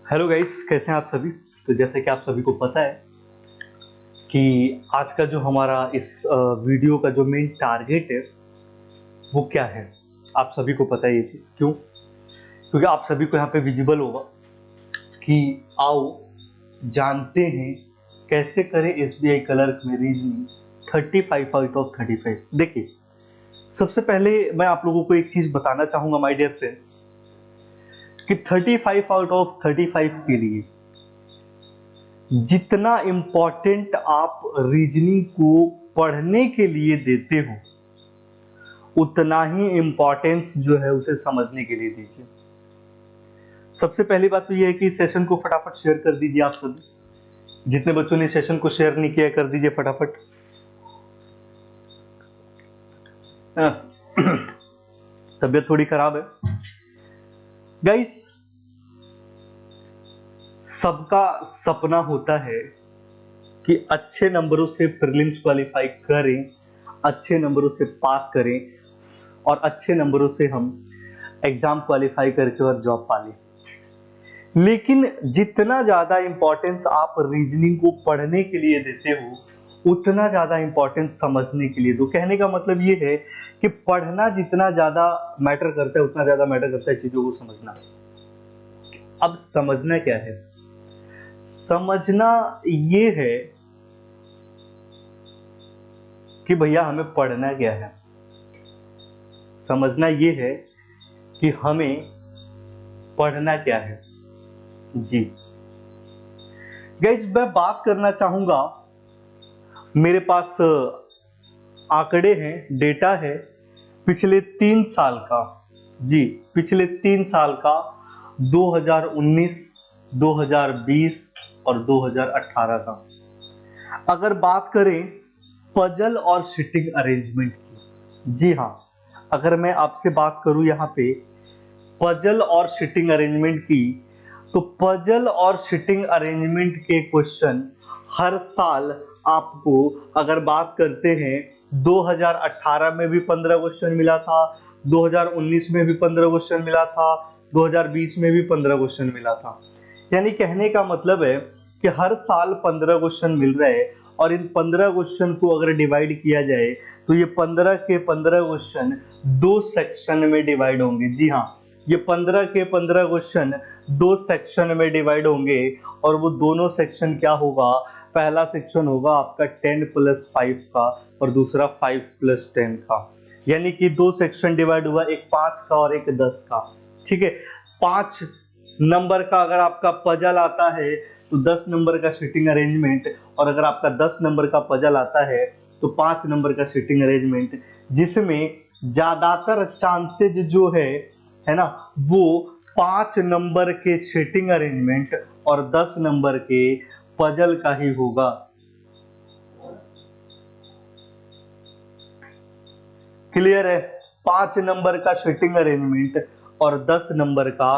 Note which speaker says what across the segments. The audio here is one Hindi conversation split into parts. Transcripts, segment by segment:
Speaker 1: हेलो गाइस, कैसे हैं आप सभी। तो जैसे कि आप सभी को पता है कि आज का जो हमारा इस वीडियो का जो मेन टारगेट है वो क्या है। आप सभी को पता है ये चीज़ क्यों, क्योंकि आप सभी को यहाँ पे विजिबल होगा कि आओ जानते हैं कैसे करें एसबीआई क्लर्क में रीजनिंग 35 आउट ऑफ 35। देखिए, सबसे पहले मैं आप लोगों को एक चीज़ बताना चाहूँगा माय डियर फ्रेंड्स कि 35 आउट ऑफ 35 के लिए जितना इम्पोर्टेंट आप रीजनिंग को पढ़ने के लिए देते हो उतना ही इम्पोर्टेंस जो है उसे समझने के लिए दीजिए। सबसे पहली बात तो यह है कि सेशन को फटाफट शेयर कर दीजिए। आप सभी जितने बच्चों ने सेशन को शेयर नहीं किया कर दीजिए फटाफट। तबीयत थोड़ी खराब है गाइस। सबका सपना होता है कि अच्छे नंबरों से प्रीलिम्स क्वालिफाई करें, अच्छे नंबरों से पास करें और अच्छे नंबरों से हम एग्जाम क्वालिफाई करके और जॉब पा लें। लेकिन जितना ज़्यादा इंपॉर्टेंस आप रीजनिंग को पढ़ने के लिए देते हो उतना ज़्यादा इंपॉर्टेंस समझने के लिए दो। कहने का मतलब ये है कि पढ़ना जितना ज़्यादा मैटर करता है उतना ज़्यादा मैटर करता है चीज़ों को समझना। अब समझना क्या है? समझना ये है कि भैया हमें पढ़ना क्या है। समझना ये है कि हमें पढ़ना क्या है। जी गाइस, मैं बात करना चाहूंगा, मेरे पास आंकड़े हैं, डेटा है पिछले 3 साल का। जी, पिछले 3 साल का 2019, 2020 और 2018 का। अगर बात करें पजल और सिटिंग अरेंजमेंट की, जी हाँ, अगर मैं आपसे बात करूं यहाँ पे पजल और सिटिंग अरेंजमेंट की, तो पजल और सिटिंग अरेंजमेंट के क्वेश्चन हर साल आपको, अगर बात करते हैं 2018 में भी 15 क्वेश्चन मिला था, 2019 में भी 15 क्वेश्चन मिला था, 2020 में भी 15 क्वेश्चन मिला था। यानी कहने का मतलब है कि हर साल 15 क्वेश्चन मिल रहे हैं और इन 15 क्वेश्चन को अगर डिवाइड किया जाए तो ये 15 के 15 क्वेश्चन 2 सेक्शन में डिवाइड होंगे। जी हाँ, ये 15 के 15 क्वेश्चन 2 सेक्शन में डिवाइड होंगे और वो दोनों सेक्शन क्या होगा? पहला सेक्शन होगा आपका 10+5 का और दूसरा 5+10 का। यानी कि 2 सेक्शन डिवाइड हुआ, एक 5 का और एक 10 का। ठीक है, 5 नंबर का अगर आपका पजल आता है तो 10 नंबर का सिटिंग अरेंजमेंट, और अगर आपका 10 नंबर का पजल आता है तो 5 नंबर का सिटिंग अरेंजमेंट, जिसमें ज्यादातर चांसेज जो है ना, वो 5 नंबर के सिटिंग अरेंजमेंट और 10 नंबर के पजल का ही होगा। क्लियर है? 5 नंबर का सिटिंग अरेंजमेंट और 10 नंबर का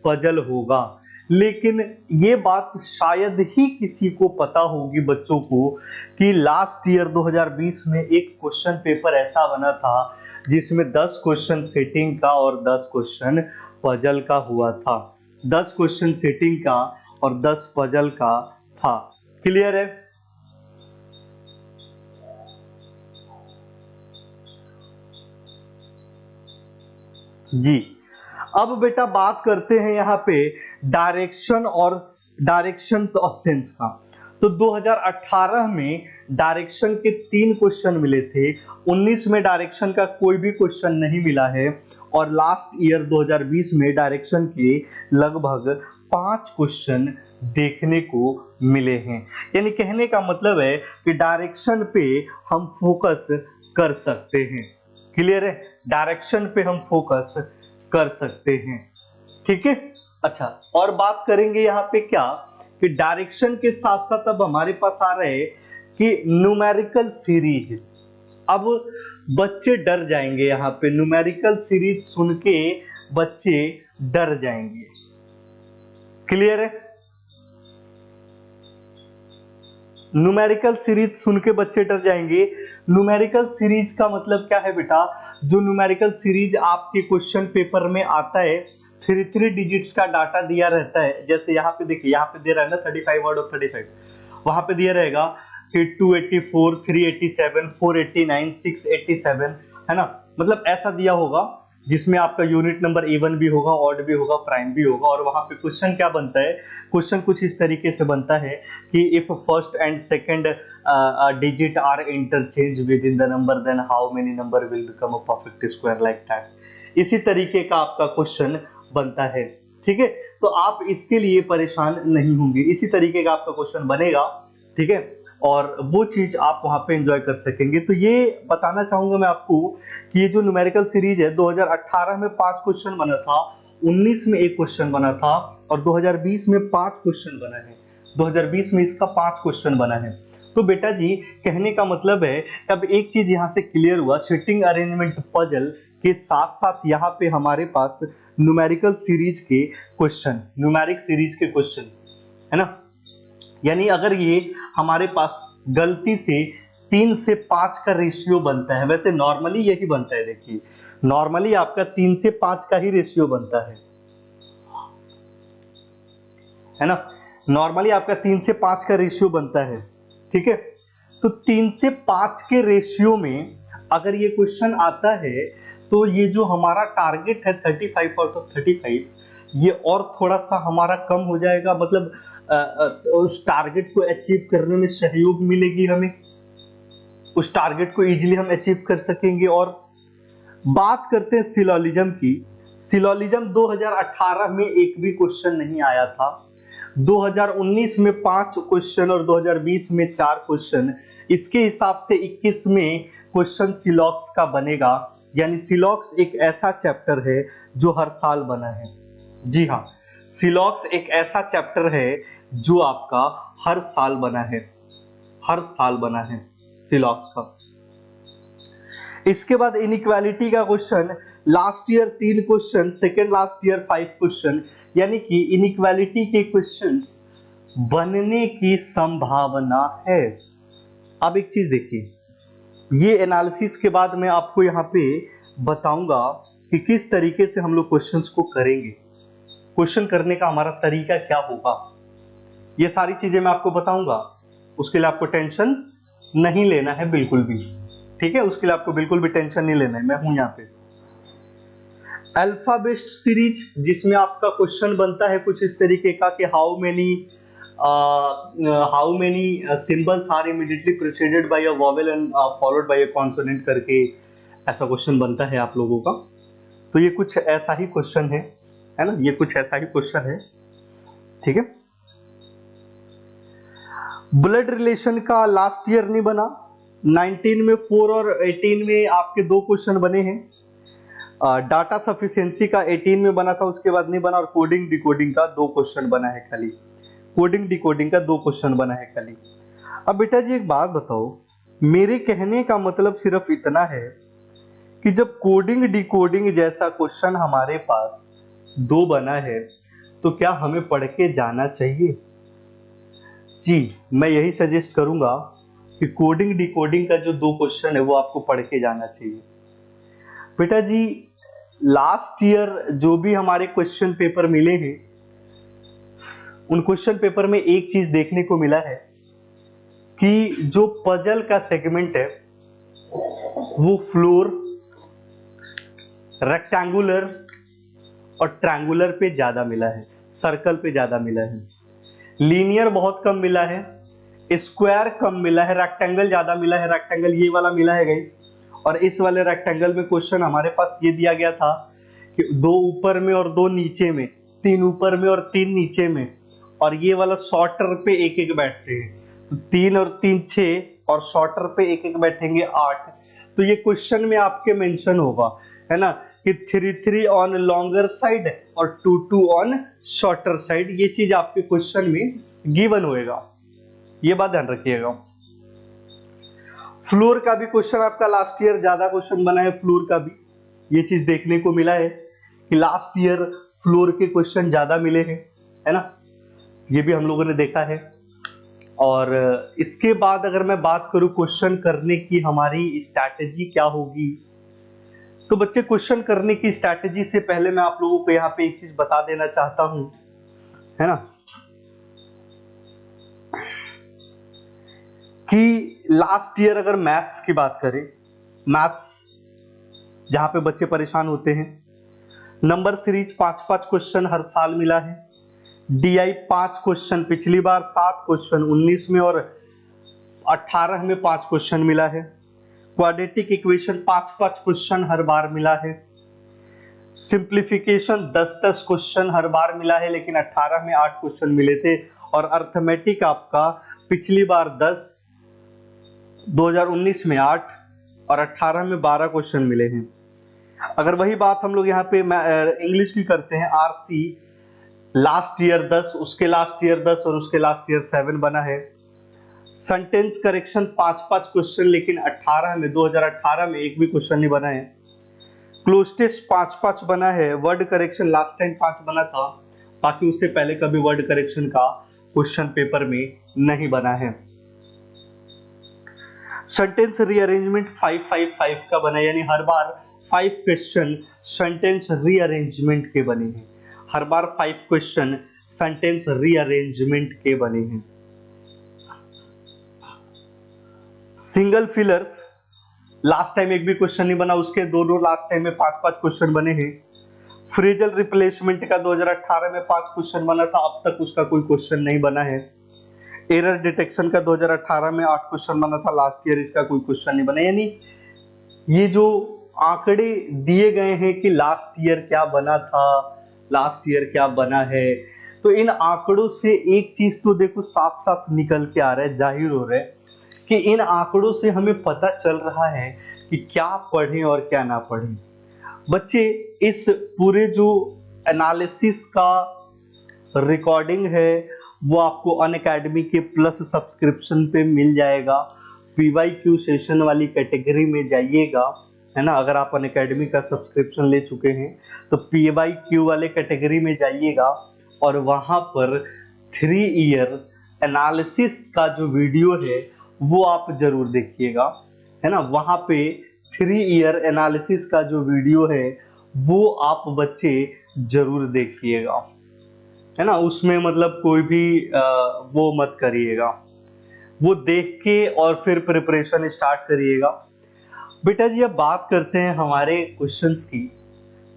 Speaker 1: पजल होगा। लेकिन ये बात शायद ही किसी को पता होगी बच्चों को कि लास्ट ईयर 2020 में एक क्वेश्चन पेपर ऐसा बना था जिसमें 10 क्वेश्चन सेटिंग का और 10 क्वेश्चन पजल का हुआ था। 10 क्वेश्चन सेटिंग का और 10 पजल का था। क्लियर है? जी, अब बेटा बात करते हैं यहाँ पे डायरेक्शन और डायरेक्शंस ऑफ सेंस का। तो 2018 में डायरेक्शन के 3 क्वेश्चन मिले थे, 19 में डायरेक्शन का कोई भी क्वेश्चन नहीं मिला है और लास्ट ईयर 2020 में डायरेक्शन के लगभग 5 क्वेश्चन देखने को मिले हैं। यानी कहने का मतलब है कि डायरेक्शन पे हम फोकस कर सकते हैं। क्लियर है? डायरेक्शन पे हम फोकस कर सकते हैं। ठीक है, अच्छा, और बात करेंगे यहाँ पे क्या कि डायरेक्शन के साथ साथ अब हमारे पास आ रहे हैं कि न्यूमेरिकल सीरीज। अब बच्चे डर जाएंगे, यहाँ पे न्यूमेरिकल सीरीज सुन के बच्चे डर जाएंगे। क्लियर है? न्यूमेरिकल सीरीज सुन के बच्चे डर जाएंगे। न्यूमेरिकल सीरीज का मतलब क्या है बेटा? जो न्यूमेरिकल सीरीज आपके क्वेश्चन पेपर में आता है थ्री डिजिट्स का डाटा दिया रहता है, जैसे यहाँ पे देखिए, यहाँ पे दे रहा है ना 35 आउट ऑफ 35, वहां पे दिया रहेगा कि 284, 387, 489, 687, है ना, मतलब ऐसा दिया होगा जिसमें आपका यूनिट नंबर इवन भी होगा, ऑड भी होगा, प्राइम भी होगा। और वहां पे क्वेश्चन क्या बनता है, क्वेश्चन कुछ इस तरीके से बनता है कि if first and second digit are interchange within the number then how many number will become a perfect square, like that. इसी तरीके का आपका क्वेश्चन बनता है, ठीक है। तो आप इसके लिए परेशान नहीं होंगे, इसी तरीके का आपका क्वेश्चन बनेगा, ठीक है, और वो चीज आप वहां पे एंजॉय कर सकेंगे। तो ये बताना चाहूंगा मैं आपको कि ये जो न्यूमेरिकल सीरीज है, 2018 में 5 क्वेश्चन बना था, 19 में 1 क्वेश्चन बना था, और 2020 में 5 क्वेश्चन बना है। 2020 में इसका 5 क्वेश्चन बना है। तो बेटा जी, कहने का मतलब है, अब एक चीज यहाँ से क्लियर हुआ, सिटिंग अरेंजमेंट पजल के साथ साथ यहाँ पे हमारे पास न्यूमेरिकल सीरीज के क्वेश्चन, न्यूमेरिक सीरीज के क्वेश्चन, है ना। यानी अगर ये हमारे पास गलती से 3 से 5 का रेशियो बनता है, वैसे नॉर्मली यही बनता है, देखिए नॉर्मली आपका 3 से 5 का ही रेशियो बनता है ना, नॉर्मली आपका 3 से 5 का रेशियो बनता है, ठीक है। तो 3 से 5 के रेशियो में अगर ये क्वेश्चन आता है, तो ये जो हमारा टारगेट है 35 आउट ऑफ 35, ये और थोड़ा सा हमारा कम हो जाएगा, मतलब उस टारगेट को अचीव करने में सहयोग मिलेगी हमें, उस टारगेट को इजीली हम अचीव कर सकेंगे। और बात करते हैं सिलोजिज्म की। सिलोजिज्म 2018 में एक भी क्वेश्चन नहीं आया था, 2019 में 5 क्वेश्चन और 2020 में 4 क्वेश्चन। इसके हिसाब से 21 में क्वेश्चन सिलॉक्स का बनेगा, यानी सिलॉक्स एक ऐसा चैप्टर है जो हर साल बना है। जी हाँ, सिलॉक्स एक ऐसा चैप्टर है जो आपका हर साल बना है, हर साल बना है सिलॉक्स का। इसके बाद इनइक्वालिटी का question, last year 3 question, second last year 5 question, यानी कि इनइक्वालिटी के क्वेश्चंस बनने की संभावना है। अब एक चीज देखिए, ये एनालिसिस के बाद मैं आपको यहाँ पे बताऊंगा कि किस तरीके से हम लोग क्वेश्चंस को करेंगे, क्वेश्चन करने का हमारा तरीका क्या होगा, ये सारी चीजें मैं आपको बताऊंगा। उसके लिए आपको टेंशन नहीं लेना है बिल्कुल भी, ठीक है, उसके लिए आपको बिल्कुल भी टेंशन नहीं लेना है, मैं हूं यहाँ पे। अल्फा बेस्ड सीरीज, जिसमें आपका क्वेश्चन बनता है कुछ इस तरीके का कि how many symbols are immediately preceded by a vowel and followed by a consonant करके ऐसा क्वेश्चन बनता है आप लोगों का। तो ये कुछ ऐसा ही क्वेश्चन है ना, ये कुछ ऐसा ही क्वेश्चन है, ठीक है। ब्लड रिलेशन का लास्ट ईयर नहीं बना, 19 में 4 और 18 में आपके 2 क्वेश्चन बने हैं। डाटा सफिशिएंसी का 18 में बना था, उसके बाद नहीं बना। और कोडिंग डिकोडिंग का 2 क्वेश्चन बना है खाली, कोडिंग डिकोडिंग का 2 क्वेश्चन बना है खाली। अब बेटा जी एक बात बताओ, मेरे कहने का मतलब सिर्फ इतना है कि जब कोडिंग डिकोडिंग जैसा क्वेश्चन हमारे पास 2 बना है, तो क्या हमें पढ़ के जाना चाहिए? जी, मैं यही सजेस्ट करूंगा कि कोडिंग डिकोडिंग का जो 2 क्वेश्चन है वो आपको पढ़ के जाना चाहिए। बेटा जी, लास्ट ईयर जो भी हमारे क्वेश्चन पेपर मिले हैं, उन क्वेश्चन पेपर में एक चीज देखने को मिला है कि जो पजल का सेगमेंट है वो फ्लोर, रेक्टेंगुलर और ट्रायंगुलर पे ज्यादा मिला है, सर्कल पे ज्यादा मिला है। लीनियर बहुत कम मिला है, स्क्वायर कम मिला है, रेक्टेंगल ज्यादा मिला है। रेक्टेंगल ये वाला मिला है गाइस, और इस वाले रेक्टेंगल में क्वेश्चन हमारे पास ये दिया गया था कि 2 ऊपर में और 2 नीचे में, 3 ऊपर में और 3 नीचे में, और ये वाला शॉर्टर पे एक एक बैठते हैं, तो 3 और 3 6, और शॉर्टर पे एक एक बैठेंगे 8। तो ये क्वेश्चन में आपके मेंशन होगा, है ना, कि 3 3 ऑन लॉन्गर साइड और 2 2 ऑन शॉर्टर साइड। ये चीज आपके क्वेश्चन में गिवन होएगा, ये बात ध्यान रखिएगा। फ्लोर का भी क्वेश्चन आपका लास्ट ईयर ज्यादा क्वेश्चन बना है, फ्लोर का भी ये चीज देखने को मिला है कि लास्ट ईयर फ्लोर के क्वेश्चन ज्यादा मिले हैं, है ना, ये भी हम लोगों ने देखा है। और इसके बाद अगर मैं बात करूं क्वेश्चन करने की हमारी स्ट्रैटेजी क्या होगी, तो बच्चे क्वेश्चन करने की स्ट्रैटेजी से पहले मैं आप लोगों को यहाँ पे एक चीज बता देना चाहता हूं, है ना, कि लास्ट ईयर अगर मैथ्स की बात करें, मैथ्स जहां पे बच्चे परेशान होते हैं, नंबर सीरीज 5-5 क्वेश्चन हर साल मिला है, डीआई 5 क्वेश्चन पिछली बार, 7 क्वेश्चन 19 में और 18 में 5 क्वेश्चन मिला है, क्वाड्रेटिक इक्वेशन 5-5 क्वेश्चन हर बार मिला है, सिंप्लीफिकेशन 10-10 क्वेश्चन हर बार मिला है, लेकिन 18 में 8 क्वेश्चन मिले थे, और अर्थमेटिक आपका पिछली बार 10, 2019 में 8 और 18 में 12 क्वेश्चन मिले हैं। अगर वही बात हम लोग यहाँ पे इंग्लिश की करते हैं, आरसी लास्ट ईयर 10, उसके लास्ट ईयर 10 और उसके लास्ट ईयर 7 बना है। सेंटेंस करेक्शन 5-5 क्वेश्चन, लेकिन 2018 में एक भी क्वेश्चन नहीं बना है। क्लोज टेस्ट 5-5 बना है। वर्ड करेक्शन लास्ट टाइम 5 बना था, बाकी उससे पहले कभी वर्ड करेक्शन का क्वेश्चन पेपर में नहीं बना है। सेंटेंस रीअरेंजमेंट 5-5-5 का बना है, यानी हर बार 5 क्वेश्चन सेंटेंस रीअरेंजमेंट के बने हैं। हर बार 5 क्वेश्चन सेंटेंस रीअरेंजमेंट के बने हैं। सिंगल फिलर्स लास्ट टाइम एक भी क्वेश्चन नहीं बना, उसके दोनों लास्ट टाइम में 5-5 क्वेश्चन बने हैं। फ्रेजल रिप्लेसमेंट का 2018 में 5 क्वेश्चन बना था, अब तक उसका कोई क्वेश्चन नहीं बना है। एरर डिटेक्शन का 2018 में 8 क्वेश्चन बना था, लास्ट ईयर इसका कोई क्वेश्चन नहीं बना। यानी ये जो आंकड़े दिए गए हैं कि लास्ट ईयर क्या बना था, लास्ट ईयर क्या बना है, तो इन आंकड़ों से एक चीज तो देखो साफ साफ निकल के आ रहा है, जाहिर हो रहा है कि इन आंकड़ों से हमें पता चल रहा है कि क्या पढ़ें और क्या ना पढ़ें। बच्चे इस पूरे जो एनालिसिस का रिकॉर्डिंग है वो आपको अनअकैडमी के प्लस सब्सक्रिप्शन पे मिल जाएगा। PYQ सेशन वाली कैटेगरी में जाइएगा, है ना। अगर आप अनअकैडमी का सब्सक्रिप्शन ले चुके हैं तो PYQ वाले कैटेगरी में जाइएगा और वहाँ पर 3 ईयर एनालिसिस का जो वीडियो है वो आप जरूर देखिएगा, है ना। वहाँ पे 3 ईयर एनालिसिस का जो वीडियो है वो आप बच्चे जरूर देखिएगा, है ना। उसमें मतलब कोई भी वो मत करिएगा, वो देख के और फिर प्रिपरेशन स्टार्ट करिएगा। बेटा जी अब बात करते हैं हमारे क्वेश्चंस की।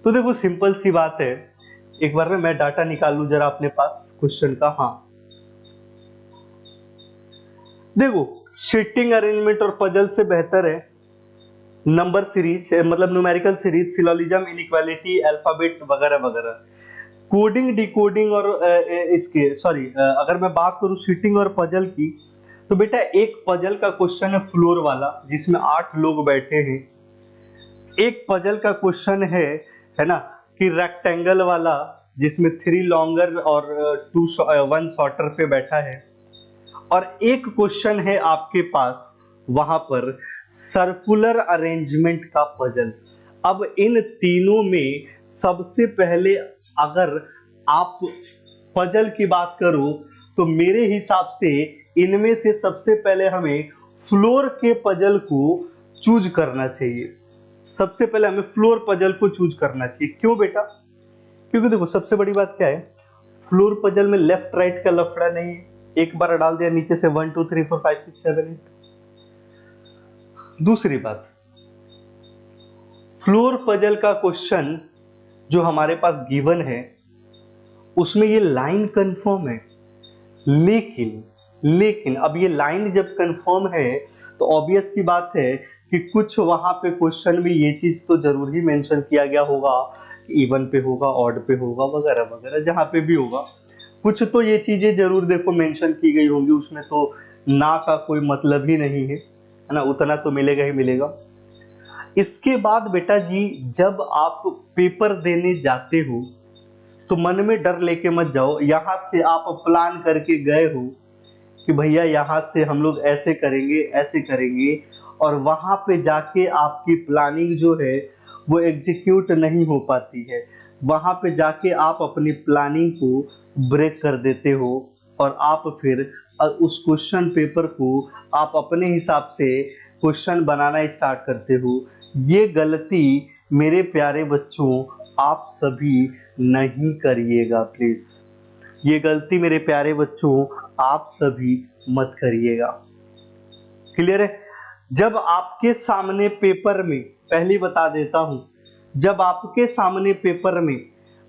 Speaker 1: तो देखो सिंपल सी बात है, एक बार में मैं डाटा निकाल लूं जरा अपने पास क्वेश्चन का। हाँ देखो, शीटिंग अरेंजमेंट और पजल से बेहतर है नंबर सीरीज, मतलब numerical series, syllogism, inequality, alphabet वगैरह वगैरह। कोडिंग डिकोडिंग और इसके अगर मैं बात करूं शीटिंग और पजल की, तो बेटा एक पजल का क्वेश्चन है फ्लोर वाला जिसमें 8 लोग बैठे हैं। एक पजल का क्वेश्चन है ना, कि रेक्टेंगल वाला जिसमें 3 लॉन्गर और 1 शॉर्टर पे बैठा है। और एक क्वेश्चन है आपके पास वहां पर सर्कुलर अरेंजमेंट का पजल। अब इन तीनों में सबसे पहले अगर आप पजल की बात करो तो मेरे हिसाब से इनमें से सबसे पहले हमें फ्लोर के पजल को चूज करना चाहिए। सबसे पहले हमें फ्लोर पजल को चूज करना चाहिए। क्यों बेटा? क्योंकि देखो सबसे बड़ी बात क्या है, फ्लोर पजल में लेफ्ट राइट का लफड़ा नहीं है। एक बार डाल दिया नीचे से 1 2 3 4 5 6 7 8। दूसरी बात, फ्लोर पजल का क्वेश्चन जो हमारे पास गिवन है उसमें ये लाइन कंफर्म है, लेकिन अब ये लाइन जब कंफर्म है तो ऑब्वियस सी बात है कि कुछ वहां पे क्वेश्चन में ये चीज तो जरूर ही मेंशन किया गया होगा कि इवन पे होगा, ऑड पे होगा, वगैरह वगैरह, जहां पे भी होगा कुछ तो ये चीजें जरूर देखो मेंशन की गई होंगी। उसमें तो ना का कोई मतलब ही नहीं है ना, उतना तो मिलेगा ही मिलेगा। इसके बाद बेटा जी जब आप पेपर देने जाते हो तो मन में डर लेके मत जाओ। यहाँ से आप प्लान करके गए हो कि भैया यहाँ से हम लोग ऐसे करेंगे ऐसे करेंगे, और वहाँ पे जाके आपकी प्लानिंग जो है वो एग्जीक्यूट नहीं हो पाती है। वहाँ पे जाके आप अपनी प्लानिंग को ब्रेक कर देते हो और आप फिर उस क्वेश्चन पेपर को आप अपने हिसाब से क्वेश्चन बनाना स्टार्ट करते हो। ये गलती मेरे प्यारे बच्चों आप सभी नहीं करिएगा प्लीज। ये गलती मेरे प्यारे बच्चों आप सभी मत करिएगा। क्लियर है? जब आपके सामने पेपर में, पहले बता देता हूं, जब आपके सामने पेपर में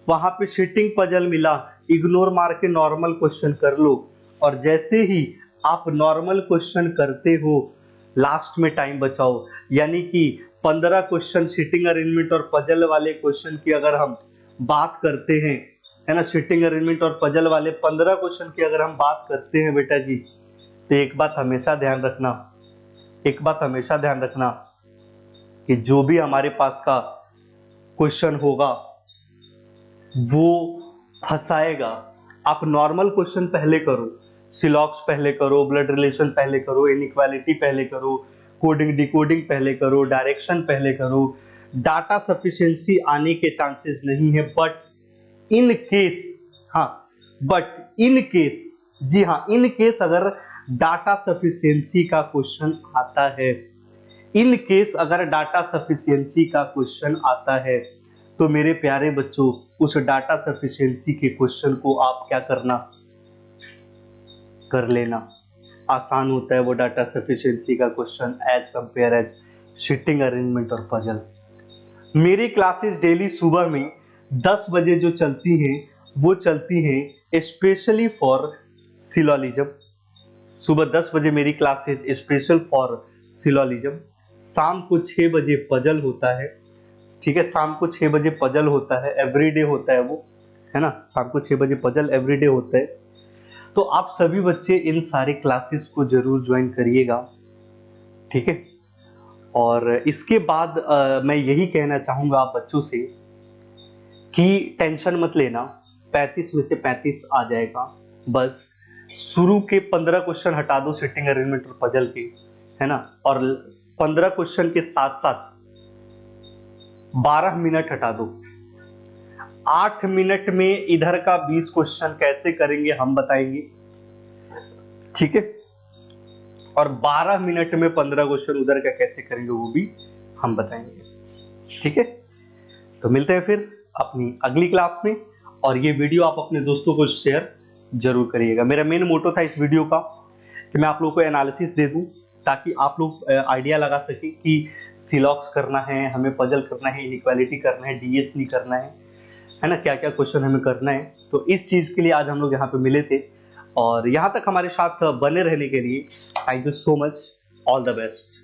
Speaker 1: वहां पे सीटिंग पजल मिला, इग्नोर मार के नॉर्मल क्वेश्चन कर लो। और जैसे ही आप नॉर्मल क्वेश्चन करते हो, लास्ट में टाइम बचाओ, यानी कि 15 क्वेश्चन सीटिंग अरेंजमेंट और पजल वाले क्वेश्चन की अगर हम बात करते हैं, है ना, सीटिंग अरेंजमेंट और पजल वाले 15 क्वेश्चन की अगर हम बात करते हैं बेटा जी, तो एक बात हमेशा ध्यान रखना, एक बात हमेशा ध्यान रखना कि जो भी हमारे पास का क्वेश्चन होगा वो फंसाएगा। आप नॉर्मल क्वेश्चन पहले करो, सिलॉक्स पहले करो, ब्लड रिलेशन पहले करो, इनइक्वालिटी पहले करो, कोडिंग डिकोडिंग पहले करो, डायरेक्शन पहले करो। डाटा सफिशिएंसी आने के चांसेस नहीं है, बट इन केस, हाँ बट इन केस, जी हाँ, इन केस अगर डाटा सफिशिएंसी का क्वेश्चन आता है, इन केस अगर डाटा सफिशिएंसी का क्वेश्चन आता है, तो मेरे प्यारे बच्चों उस डाटा सफिशिएंसी के क्वेश्चन को आप क्या करना, कर लेना। आसान होता है वो डाटा सफिशिएंसी का question as compare as seating arrangement और पजल। मेरी क्लासेस डेली सुबह में 10 बजे जो चलती हैं वो चलती हैं स्पेशली फॉर सिलोलिज्म। सुबह 10 बजे मेरी क्लासेस स्पेशल फॉर सिलोलिज्म। शाम को 6 बजे पजल होता है, ठीक है, शाम को 6 बजे पजल होता है, एवरीडे होता है वो, है ना, शाम को 6 बजे पजल एवरीडे होता है। तो आप सभी बच्चे इन सारे क्लासेस को जरूर ज्वाइन करिएगा, ठीक है। और इसके बाद मैं यही कहना चाहूंगा आप बच्चों से कि टेंशन मत लेना, 35 में से 35 आ जाएगा। बस शुरू के 15 क्वेश्चन हटा दो सीटिंग अरेंजमेंट और पजल के, है ना, और 15 क्वेश्चन के साथ साथ 12 मिनट हटा दो। 8 मिनट में इधर का 20 क्वेश्चन कैसे करेंगे हम बताएंगे, ठीक है, और 12 मिनट में 15 क्वेश्चन उधर का कैसे करेंगे वो भी हम बताएंगे, ठीक है। तो मिलते हैं फिर अपनी अगली क्लास में, और ये वीडियो आप अपने दोस्तों को शेयर जरूर करिएगा। मेरा मेन मोटो था इस वीडियो का कि मैं आप लोगों को एनालिसिस दे दूं, ताकि आप लोग आइडिया लगा सकें कि सिलॉक्स करना है, हमें पजल करना है, इनइक्वालिटी करना है, डीएस नहीं करना है ना, क्या क्या क्वेश्चन हमें करना है। तो इस चीज़ के लिए आज हम लोग यहाँ पे मिले थे, और यहाँ तक हमारे साथ बने रहने के लिए thank you so much, all the best.